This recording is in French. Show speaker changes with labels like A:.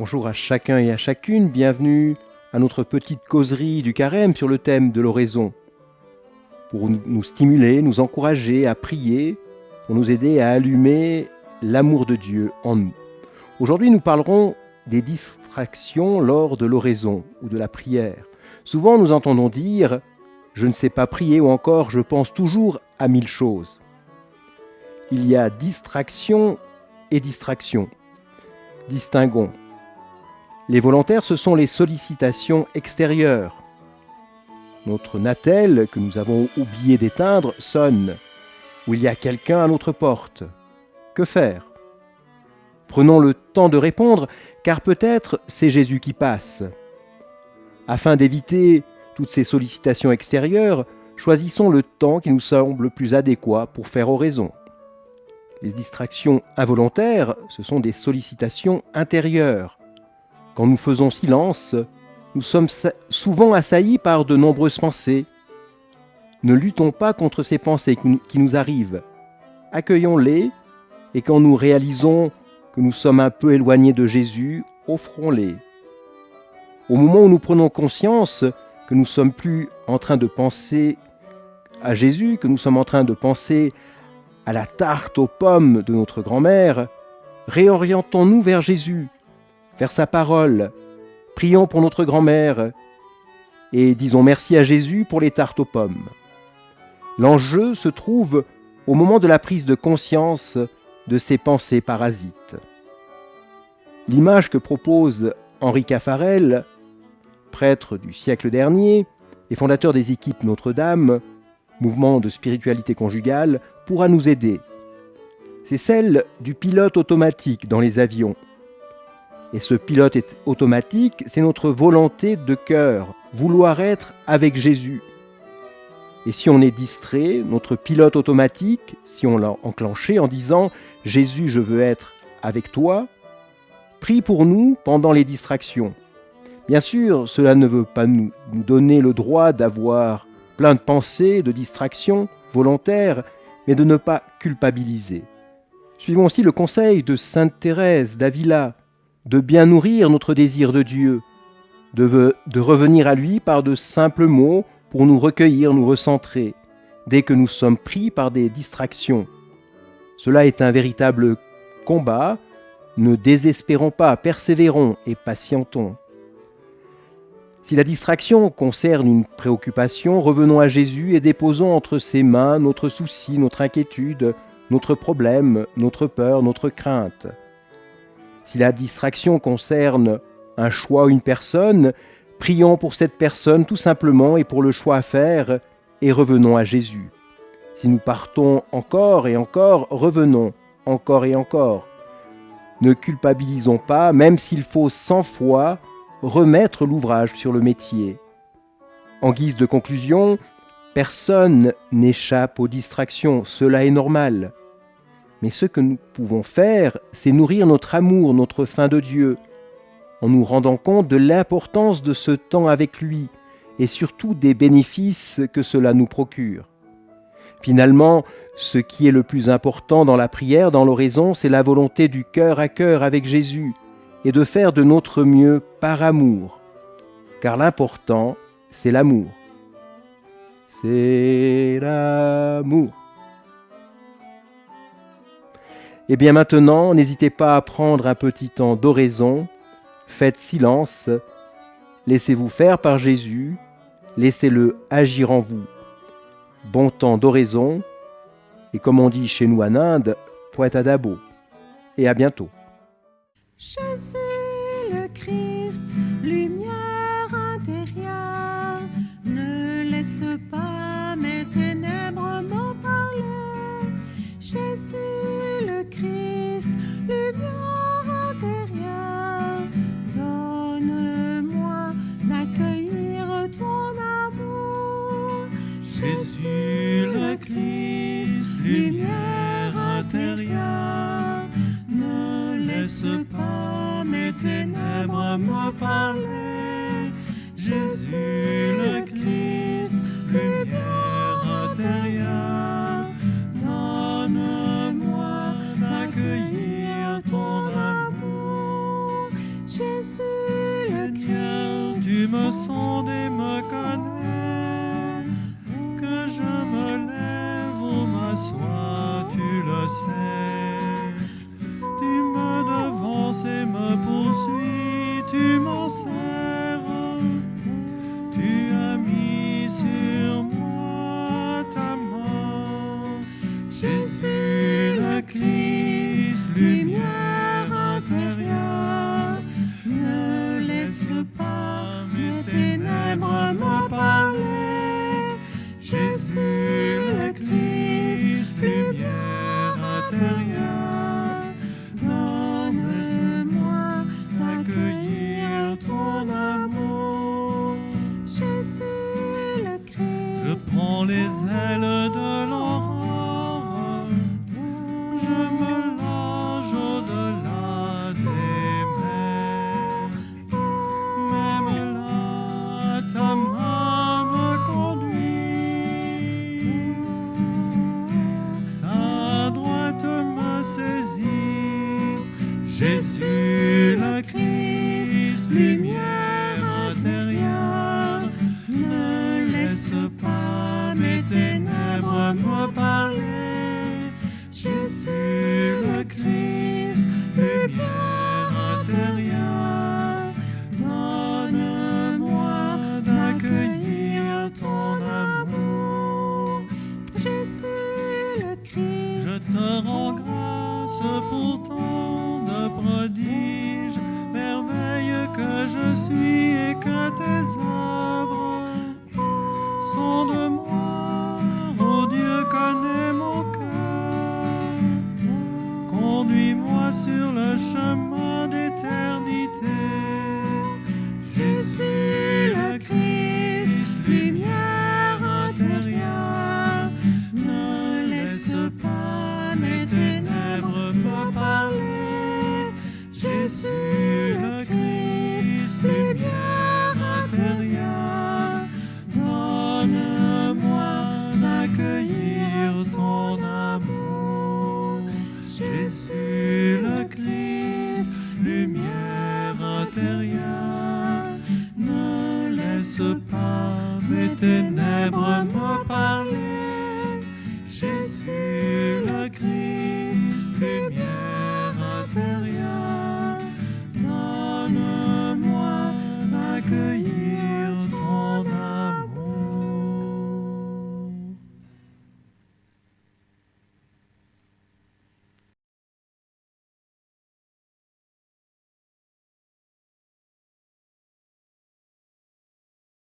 A: Bonjour à chacun et à chacune, bienvenue à notre petite causerie du Carême sur le thème de l'oraison. Pour nous stimuler, nous encourager à prier, pour nous aider à allumer l'amour de Dieu en nous. Aujourd'hui, nous parlerons des distractions lors de l'oraison ou de la prière. Souvent, nous entendons dire « je ne sais pas prier » ou encore « je pense toujours à 1000 choses ». Il y a distraction et distraction. Distinguons. Les volontaires, ce sont les sollicitations extérieures. Notre Natel, que nous avons oublié d'éteindre, sonne, ou il y a quelqu'un à notre porte. Que faire ? Prenons le temps de répondre, car peut-être c'est Jésus qui passe. Afin d'éviter toutes ces sollicitations extérieures, choisissons le temps qui nous semble le plus adéquat pour faire oraison. Les distractions involontaires, ce sont des sollicitations intérieures. Quand nous faisons silence, nous sommes souvent assaillis par de nombreuses pensées. Ne luttons pas contre ces pensées qui nous arrivent. Accueillons-les et quand nous réalisons que nous sommes un peu éloignés de Jésus, offrons-les. Au moment où nous prenons conscience que nous ne sommes plus en train de penser à Jésus, que nous sommes en train de penser à la tarte aux pommes de notre grand-mère, réorientons-nous vers Jésus, vers sa parole. Prions pour notre grand-mère et disons merci à Jésus pour les tartes aux pommes. L'enjeu se trouve au moment de la prise de conscience de ces pensées parasites. L'image que propose Henri Caffarel, prêtre du siècle dernier et fondateur des équipes Notre-Dame, mouvement de spiritualité conjugale, pourra nous aider. C'est celle du pilote automatique dans les avions. Et ce pilote automatique, c'est notre volonté de cœur, vouloir être avec Jésus. Et si on est distrait, notre pilote automatique, si on l'a enclenché en disant « Jésus, je veux être avec toi », prie pour nous pendant les distractions. Bien sûr, cela ne veut pas nous donner le droit d'avoir plein de pensées, de distractions volontaires, mais de ne pas culpabiliser. Suivons aussi le conseil de Sainte Thérèse d'Avila, de bien nourrir notre désir de Dieu, de revenir à lui par de simples mots pour nous recueillir, nous recentrer, dès que nous sommes pris par des distractions. Cela est un véritable combat. Ne désespérons pas, persévérons et patientons. Si la distraction concerne une préoccupation, revenons à Jésus et déposons entre ses mains notre souci, notre inquiétude, notre problème, notre peur, notre crainte. Si la distraction concerne un choix ou une personne, prions pour cette personne tout simplement et pour le choix à faire et revenons à Jésus. Si nous partons encore et encore, revenons encore et encore. Ne culpabilisons pas, même s'il faut 100 fois remettre l'ouvrage sur le métier. En guise de conclusion, personne n'échappe aux distractions, cela est normal. Mais ce que nous pouvons faire, c'est nourrir notre amour, notre faim de Dieu, en nous rendant compte de l'importance de ce temps avec lui et surtout des bénéfices que cela nous procure. Finalement, ce qui est le plus important dans la prière, dans l'oraison, c'est la volonté du cœur à cœur avec Jésus et de faire de notre mieux par amour. Car l'important, c'est l'amour. C'est l'amour. Et bien maintenant, n'hésitez pas à prendre un petit temps d'oraison, faites silence, laissez-vous faire par Jésus, laissez-le agir en vous. Bon temps d'oraison, et comme on dit chez nous en Inde, poète à dabo. Et à bientôt.
B: Jésus le Christ, lumière intérieure, ne laisse pas mes ténèbres m'en parler. Jésus le Christ, lumière intérieure, donne-moi d'accueillir ton amour.
C: Jésus le Christ, lumière intérieure, ne laisse pas mes ténèbres me parler. sonde et me connais, que je me lève ou m'assois, tu le sais. Tu me devances et me poursuis, tu m'en sers, tu as mis sur moi ta main. Jésus le Christ, lumière intérieure, ne laisse pas mes ténèbres me parler. Jésus le Christ, lumière intérieure, donne-moi d'accueillir ton amour.
B: Jésus le Christ,
C: Je prends les ailes